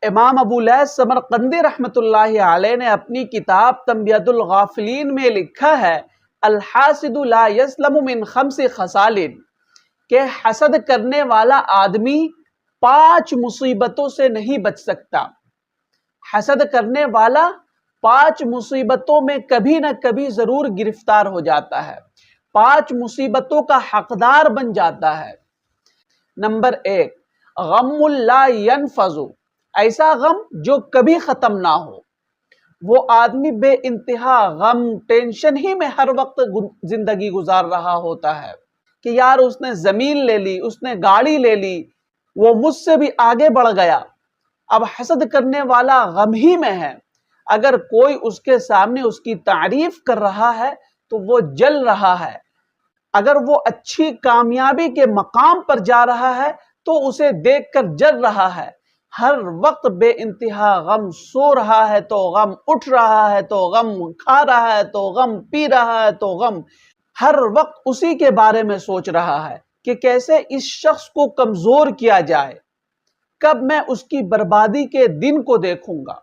امام ابو لیث سمرقندی رحمۃ اللہ علیہ نے اپنی کتاب تنبیۃ الغافلین میں لکھا ہے الحاسد لا یسلم من خمس خصال، کہ حسد کرنے والا آدمی 5 مصیبتوں سے نہیں بچ سکتا۔ حسد کرنے والا 5 مصیبتوں میں کبھی نہ کبھی ضرور گرفتار ہو جاتا ہے، 5 مصیبتوں کا حقدار بن جاتا ہے۔ نمبر 1، غم لا ينفذ، ایسا غم جو کبھی ختم نہ ہو۔ وہ آدمی بے انتہا غم، ٹینشن ہی میں ہر وقت زندگی گزار رہا ہوتا ہے کہ یار اس نے زمین لے لی، اس نے گاڑی لے لی، وہ مجھ سے بھی آگے بڑھ گیا۔ اب حسد کرنے والا غم ہی میں ہے، اگر کوئی اس کے سامنے اس کی تعریف کر رہا ہے تو وہ جل رہا ہے، اگر وہ اچھی کامیابی کے مقام پر جا رہا ہے تو اسے دیکھ کر جل رہا ہے۔ ہر وقت بے انتہا غم، سو رہا ہے تو غم، اٹھ رہا ہے تو غم، کھا رہا ہے تو غم، پی رہا ہے تو غم، ہر وقت اسی کے بارے میں سوچ رہا ہے کہ کیسے اس شخص کو کمزور کیا جائے، کب میں اس کی بربادی کے دن کو دیکھوں گا۔